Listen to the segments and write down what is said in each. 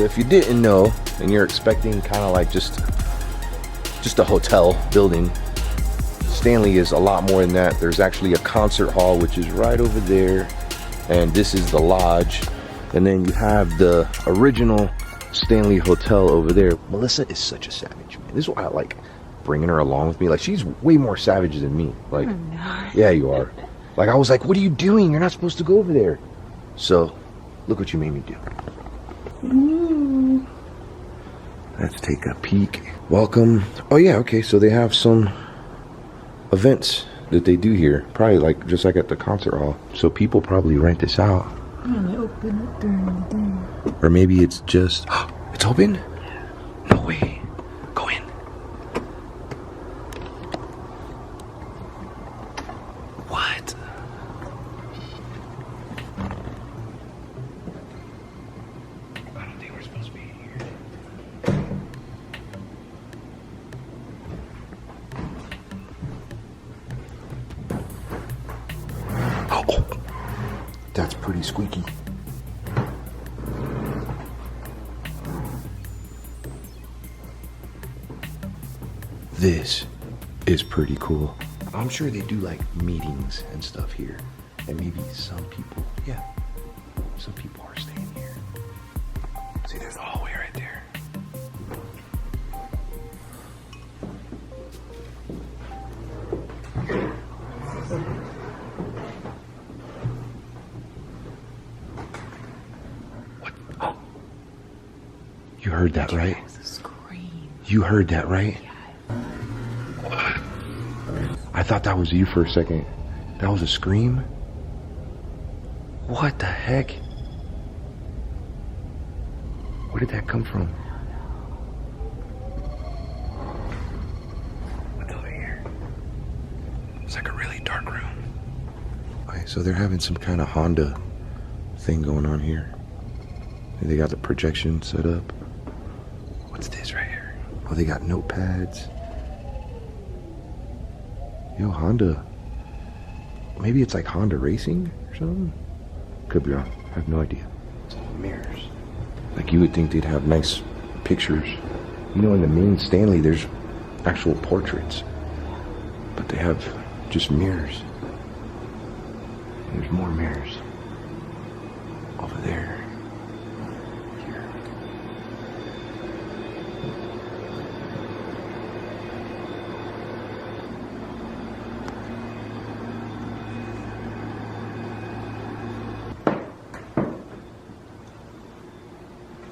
So if you didn't know and you're expecting kind of like just a hotel building, Stanley is a lot more than that. There's actually a concert hall, which is right over there, and this is the lodge, and then you have the original Stanley Hotel over there. Melissa is such a savage, man. This is why I like bringing her along with me. Like, she's way more savage than me. Like, yeah, you are. Like, I was like, what are you doing? You're not supposed to go over there. So look what you made me do. Ooh. Let's take a peek. Welcome. Oh yeah, okay, so they have some events that they do here, probably like just like at the concert hall. So people probably rent this out. They open it during the day. Or maybe it's just, it's open? No way. Go in. What? I don't think we're supposed to be in here. Oh, that's pretty squeaky. This is pretty cool. I'm sure they do like meetings and stuff here. And maybe some people, yeah, some people are staying here. See, there's a hallway right there. What? Oh. You heard that, right? That was a scream. You heard that, right? Yeah. I thought that was you for a second. That was a scream? What the heck? Where did that come from? What's over here? It's like a really dark room. Okay, so they're having some kind of Honda thing going on here. And they got the projection set up. What's this right here? Oh, they got notepads. Yo, Honda. Maybe it's like Honda Racing or something? Could be wrong. I have no idea. It's all mirrors. Like, you would think they'd have nice pictures. You know, in the main Stanley, there's actual portraits. But they have just mirrors. And there's more mirrors. Over there. Here.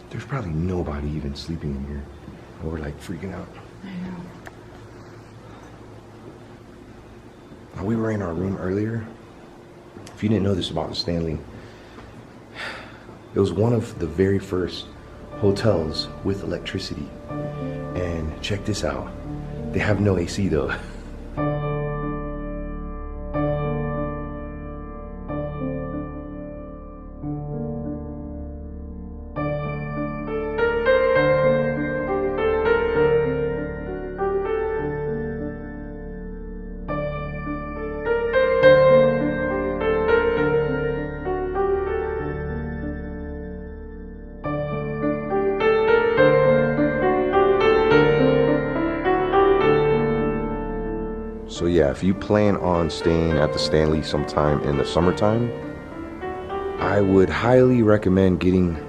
There's probably nobody even sleeping in here. And we're like freaking out. I know. Now, we were in our room earlier. If you didn't know this about the Stanley, it was one of the very first hotels with electricity. And check this out. They have no AC though. So yeah, if you plan on staying at the Stanley sometime in the summertime, I would highly recommend getting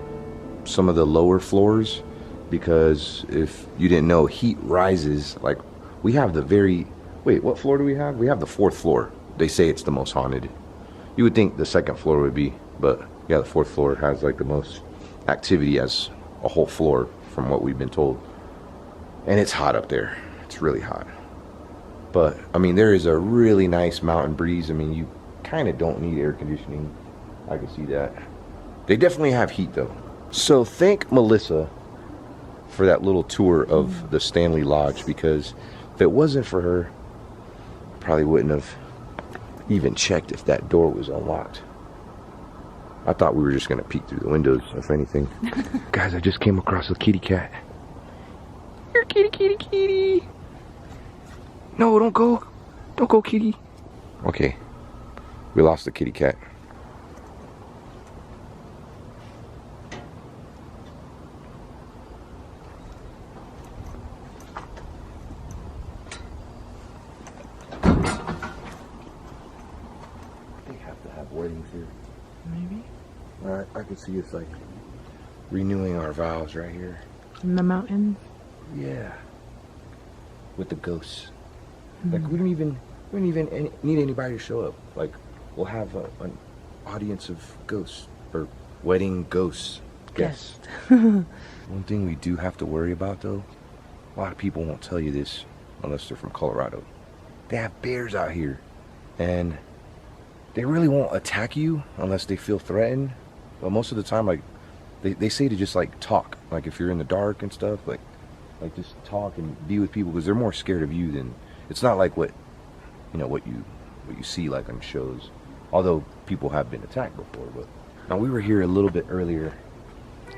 some of the lower floors, because if you didn't know, heat rises. Like, we have the very, wait, what floor do we have? We have the 4th floor. They say it's the most haunted. You would think the 2nd floor would be, but yeah, the 4th floor has like the most activity as a whole floor from what we've been told. And it's hot up there. It's really hot. But, I mean, there is a really nice mountain breeze. I mean, you kind of don't need air conditioning. I can see that. They definitely have heat, though. So, thank Melissa for that little tour of the Stanley Lodge, because if it wasn't for her, I probably wouldn't have even checked if that door was unlocked. I thought we were just going to peek through the windows, if anything. Guys, I just came across a kitty cat. Here, kitty, kitty, kitty. No, don't go. Don't go, kitty. Okay. We lost the kitty cat. I can see us like renewing our vows right here. In the mountains. Yeah. With the ghosts. Like we don't even need anybody to show up. Like we'll have an audience of ghosts or wedding ghosts guests. One thing we do have to worry about though, a lot of people won't tell you this unless they're from Colorado. They have bears out here and they really won't attack you unless they feel threatened. But most of the time, like they say to just like talk, like if you're in the dark and stuff, like just talk and be with people because they're more scared of you than, it's not like what you see like on shows, although people have been attacked before. But now we were here a little bit earlier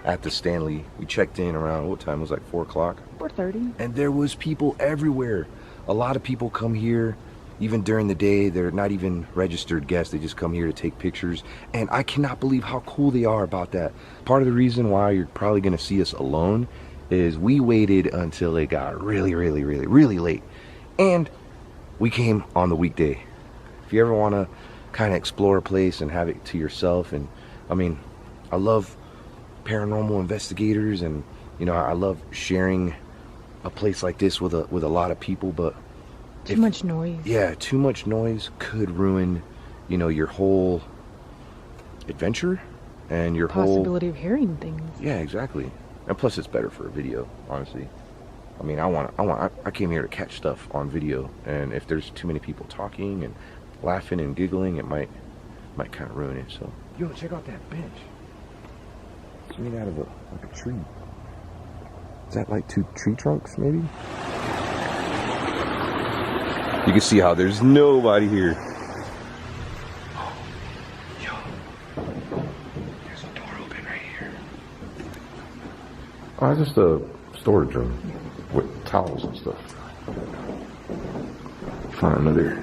at the Stanley. We checked in around, what time? It was like 4 o'clock, 4:30, and there was people everywhere. A lot of people come here even during the day. They're not even registered guests, they just come here to take pictures, and I cannot believe how cool they are about that. Part of the reason why you're probably going to see us alone is we waited until it got really late, and we came on the weekday. If you ever want to kind of explore a place and have it to yourself, and I mean, I love paranormal investigators, and I love sharing a place like this with a lot of people, but too much noise. Yeah, too much noise could ruin your whole adventure and your possibility of hearing things. Yeah, exactly. And plus it's better for a video, honestly. I mean, I came here to catch stuff on video, and if there's too many people talking and laughing and giggling, it might kind of ruin it. So, yo, check out that bench. It's made out of like a tree. Is that like 2 tree trunks, maybe? You can see how there's nobody here. Oh, yo, there's a door open right here. Oh, it's just a storage room with towels and stuff. Find another.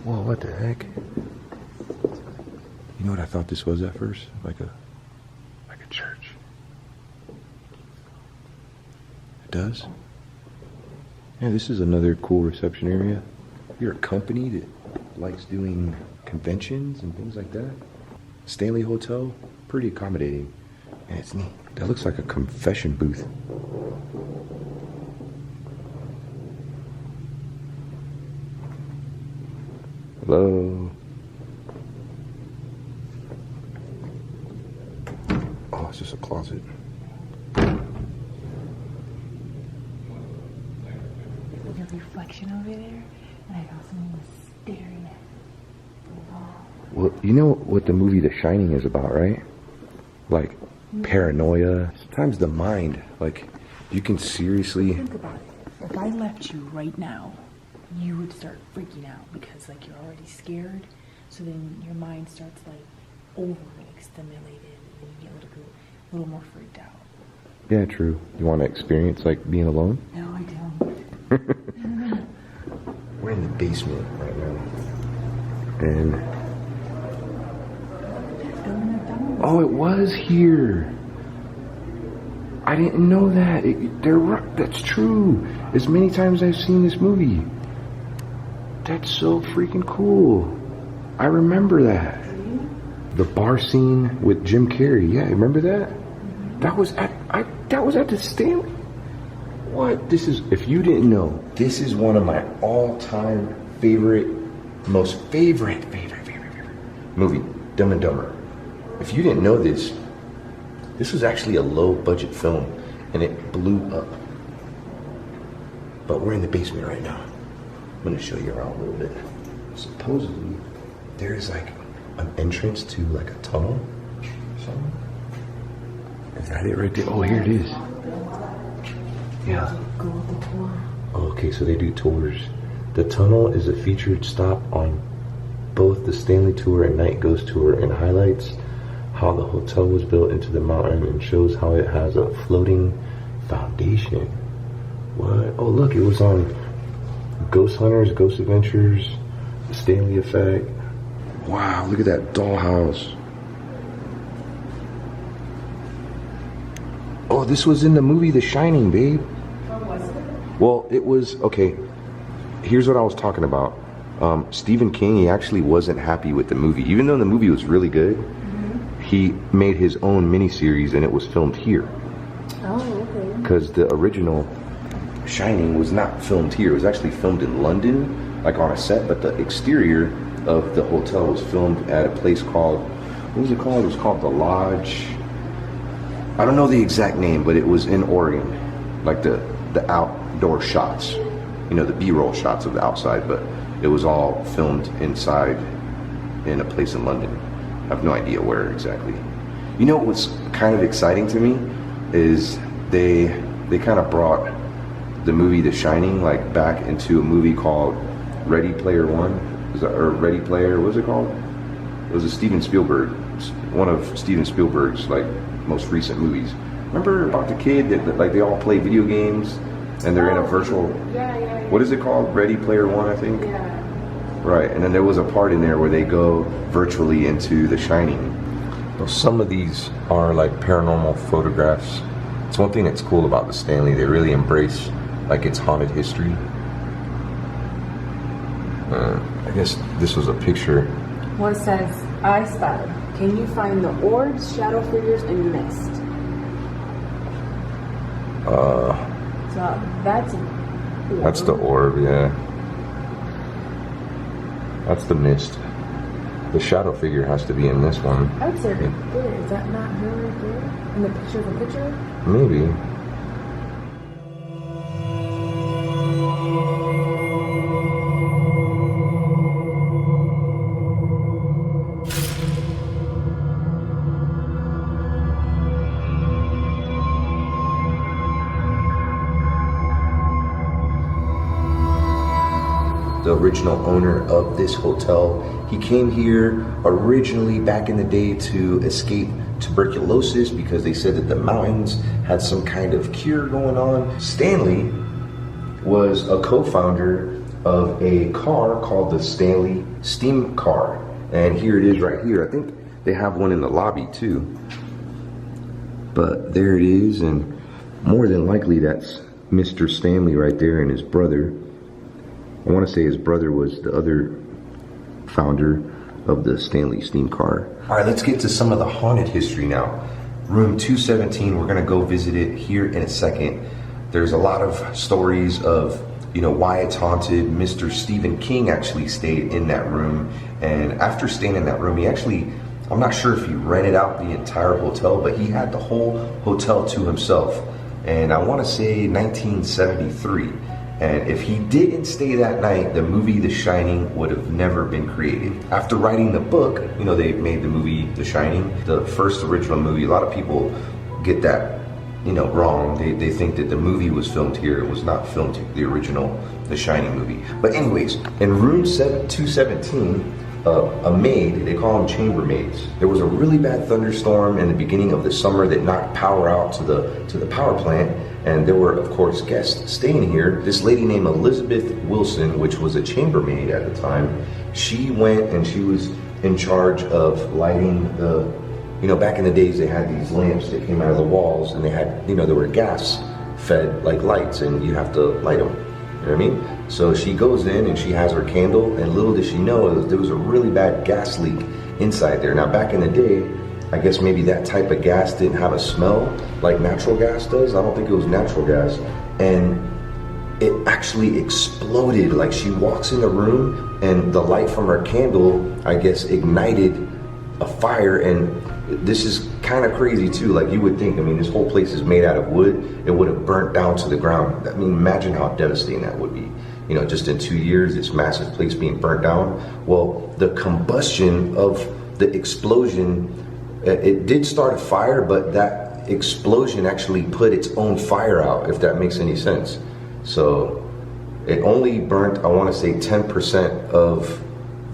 Whoa, what the heck? You know what I thought this was at first? Like a church. It does? Yeah, this is another cool reception area. If you're a company that likes doing conventions and things like that, Stanley Hotel, pretty accommodating, and it's neat. That looks like a confession booth. Hello. Oh, it's just a closet. There's a reflection over there, and I saw someone staring at the wall. Well, you know what the movie The Shining is about, right? Like paranoia. Sometimes the mind, like you can seriously think about it. If I left you right now, you would start freaking out because like you're already scared. So then your mind starts like overstimulated, and then you get a little more freaked out. Yeah, true. You want to experience like being alone? No, I don't. We're in the basement right now. And oh, it was here. I didn't know that. That's true. As many times I've seen this movie. That's so freaking cool. I remember that. The bar scene with Jim Carrey. Yeah, remember that? That was at the Stanley. What? This is, if you didn't know, this is one of my all-time most favorite movie, Dumb and Dumber. If you didn't know this was actually a low-budget film, and it blew up. But we're in the basement right now. I'm gonna show you around a little bit. Supposedly, there's like an entrance to like a tunnel. Is that it right there? Oh, here it is. Yeah. Okay, so they do tours. The tunnel is a featured stop on both the Stanley Tour and Night Ghost Tour, and highlights how the hotel was built into the mountain and shows how it has a floating foundation. What? Oh, look, it was on Ghost Hunters, Ghost Adventures, The Stanley Effect. Wow, look at that dollhouse. Oh, this was in the movie The Shining, babe. What was it? Well, it was, okay, here's what I was talking about. Stephen King, he actually wasn't happy with the movie. Even though the movie was really good, he made his own miniseries and it was filmed here. Oh, okay. Because the original Shining was not filmed here. It was actually filmed in London, like on a set, but the exterior of the hotel was filmed at a place called, what was it called? It was called The Lodge. I don't know the exact name, but it was in Oregon. Like the outdoor shots, you know, the B-roll shots of the outside, but it was all filmed inside in a place in London. I have no idea where exactly. You know what's kind of exciting to me is they kind of brought the movie The Shining like back into a movie called Ready Player One. Or Ready Player, what was it called? It was a Steven Spielberg, one of Steven Spielberg's like most recent movies. Remember about the kid that like they all play video games and they're in a virtual, what is it called? Ready Player One, I think? Yeah. Right, and then there was a part in there where they go virtually into The Shining. Well, some of these are like paranormal photographs. It's one thing that's cool about the Stanley, they really embrace like its haunted history. I guess this was a picture. One says, I spy. Can you find the orbs, shadow figures, and mist? So that's the orb, yeah. That's the mist. The shadow figure has to be in this one. I would say right there. Is that not her right there? In the picture of the picture? Maybe. The original owner of this hotel. He came here originally back in the day to escape tuberculosis because they said that the mountains had some kind of cure going on. Stanley was a co-founder of a car called the Stanley Steam Car. And here it is right here. I think they have one in the lobby too. But there it is, and more than likely that's Mr. Stanley right there and his brother. I want to say his brother was the other founder of the Stanley Steam Car. All right, let's get to some of the haunted history now. Room 217, we're going to go visit it here in a second. There's a lot of stories of, you know, why it's haunted. Mr. Stephen King actually stayed in that room. And after staying in that room, he actually, I'm not sure if he rented out the entire hotel, but he had the whole hotel to himself. And I want to say 1973. And if he didn't stay that night, the movie The Shining would have never been created. After writing the book, you know, they made the movie The Shining, the first original movie. A lot of people get that, you know, wrong. They think that the movie was filmed here. It was not filmed here, the original The Shining movie. But anyways, in room 217, a maid, they call them chambermaids. There was a really bad thunderstorm in the beginning of the summer that knocked power out to the power plant. And there were, of course, guests staying here. This lady named Elizabeth Wilson, which was a chambermaid at the time, she went and she was in charge of lighting the, you know, back in the days they had these lamps that came out of the walls and they had, you know, there were gas fed like lights and you have to light them. You know what I mean? So she goes in and she has her candle, and little does she know there was a really bad gas leak inside there. Now back in the day, I guess maybe that type of gas didn't have a smell like natural gas does. I don't think it was natural gas. And it actually exploded. Like she walks in the room and the light from her candle, I guess, ignited a fire. And this is kind of crazy too. Like you would think, I mean, this whole place is made out of wood. It would have burnt down to the ground. I mean, imagine how devastating that would be. You know, just in 2 years, this massive place being burnt down. Well, the combustion of the explosion, it did start a fire, but that explosion actually put its own fire out, if that makes any sense. So it only burnt, I want to say 10% of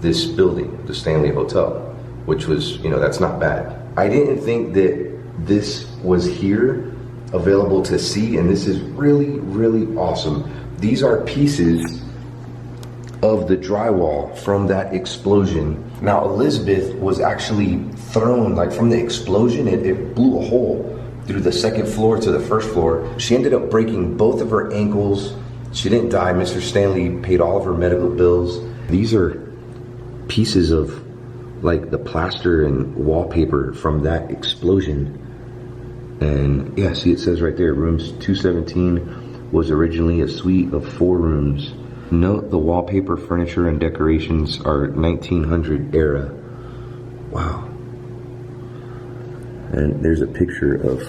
this building, the Stanley Hotel, which was, you know, that's not bad. I didn't think that this was here available to see, and this is really, really awesome. These are pieces of the drywall from that explosion. Now Elizabeth was actually thrown, like from the explosion, it blew a hole through the second floor to the first floor. She ended up breaking both of her ankles. She didn't die. Mr. Stanley paid all of her medical bills. These are pieces of like the plaster and wallpaper from that explosion. And yeah, see, it says right there, rooms 217 was originally a suite of 4 rooms. Note the wallpaper, furniture, and decorations are 1900 era. Wow. And there's a picture of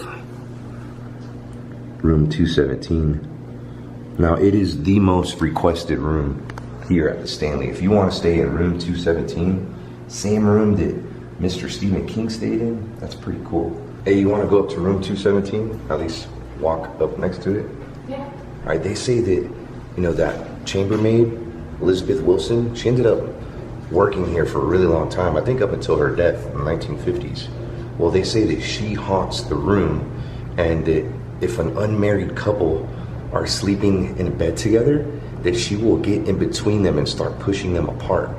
room 217. Now, it is the most requested room here at the Stanley. If you want to stay in room 217, same room that Mr. Stephen King stayed in, that's pretty cool. Hey, you want to go up to room 217? At least walk up next to it? Yeah. All right, they say that, you know, that chambermaid, Elizabeth Wilson, she ended up working here for a really long time. I think up until her death in the 1950s. Well, they say that she haunts the room, and that if an unmarried couple are sleeping in a bed together, that she will get in between them and start pushing them apart.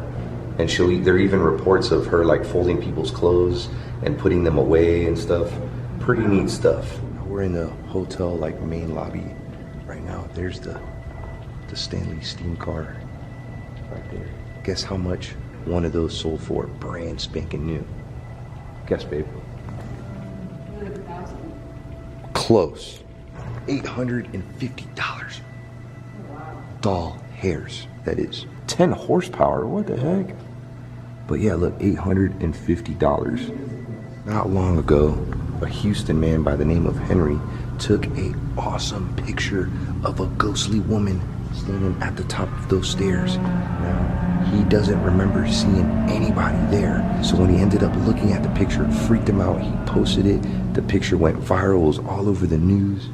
And there are even reports of her like folding people's clothes and putting them away and stuff. Pretty neat stuff. We're in the hotel like main lobby right now. There's the Stanley steam car right there. Guess how much one of those sold for? Brand spanking new. Guess, babe. Close. $850. Doll hairs, that is. 10 horsepower, what the heck? But yeah, look, $850. Not long ago, a Houston man by the name of Henry took a awesome picture of a ghostly woman standing at the top of those stairs. Now, he doesn't remember seeing anybody there. So when he ended up looking at the picture, it freaked him out. He posted it. The picture went viral. It was all over the news.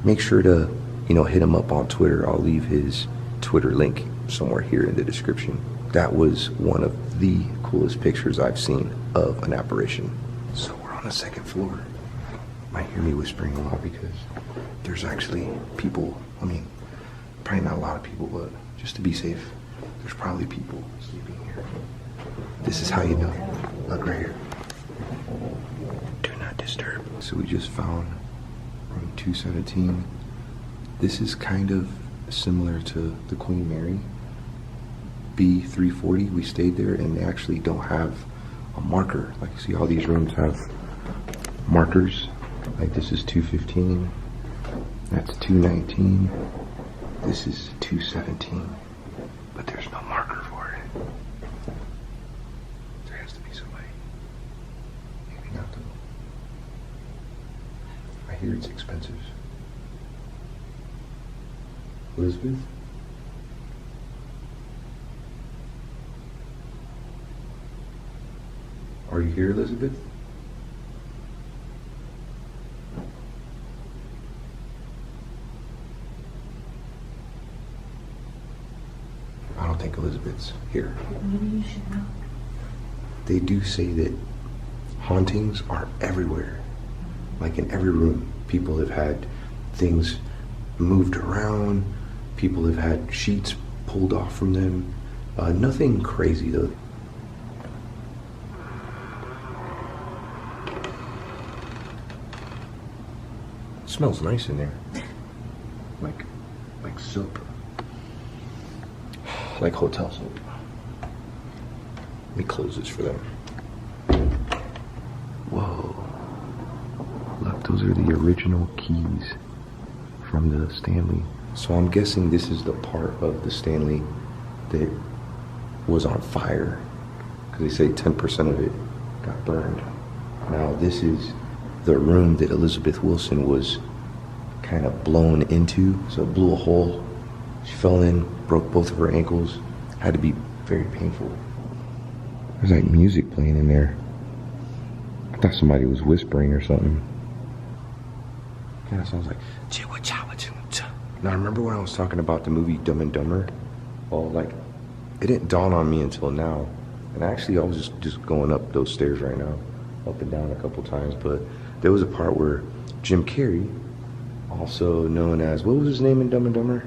Make sure to, hit him up on Twitter. I'll leave his Twitter link somewhere here in the description. That was one of the coolest pictures I've seen of an apparition. So we're on the 2nd floor. Might hear me whispering a lot because there's actually people, probably not a lot of people, but just to be safe, there's probably people sleeping here. This is how you know. Look right here. Do not disturb. So we just found room 217. This is kind of similar to the Queen Mary B340. We stayed there and they actually don't have a marker. Like, see, all these rooms have markers. Like, this is 215, that's 219, this is 217, but there's no marker for it. There has to be somebody. Maybe not though. I hear it's expensive. Elizabeth? Are you here, Elizabeth? I don't think Elizabeth's here. Maybe you should know. They do say that hauntings are everywhere. Like in every room, people have had things moved around. People have had sheets pulled off from them. Nothing crazy though. It smells nice in there. Like soap. Like hotel soap. Let me close this for them. Whoa. Look, those are the original keys from the Stanley. So I'm guessing this is the part of the Stanley that was on fire. Because they say 10% of it got burned. Now this is the room that Elizabeth Wilson was kind of blown into. So it blew a hole. She fell in, broke both of her ankles. Had to be very painful. There's like music playing in there. I thought somebody was whispering or something. Kind of sounds like chiwa chawa chum cha. Now remember when I was talking about the movie Dumb and Dumber? Well, like, it didn't dawn on me until now. And actually I was just going up those stairs right now, up and down a couple times, but there was a part where Jim Carrey, also known as, what was his name in Dumb and Dumber?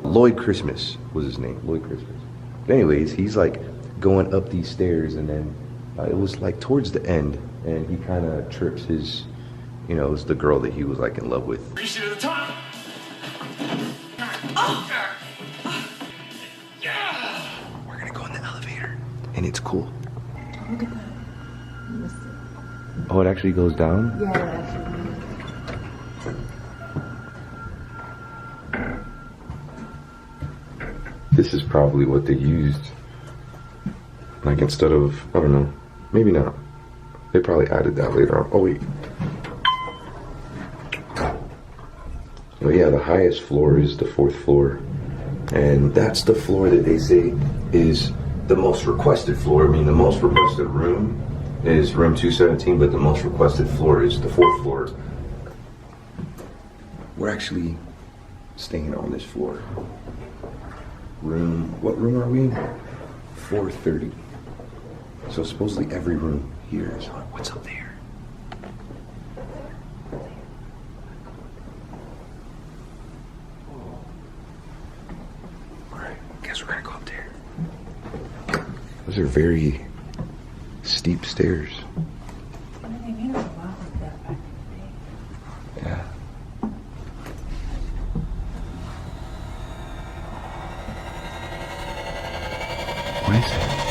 Lloyd Christmas was his name, Lloyd Christmas. But anyways, he's like going up these stairs, and then it was like towards the end, and he kind of trips his, it was the girl that he was like in love with. Reach to the top. and it's cool. Oh, look at that. You missed it. Oh, it actually goes down? Yeah, it actually. This is probably what they used. Like instead of, I don't know, maybe not. They probably added that later on. Oh wait. Oh yeah, the highest floor is the 4th floor. And that's the floor that they say is the most requested floor. I mean, the most requested room is room 217, but the most requested floor is the 4th floor. We're actually staying on this floor. What room are we in? 430. So supposedly every room here is on. What's up there? Alright, guess we're gonna go up there. Those are very steep stairs. I mean, they made a lot like that back in the day. Yeah. What is that?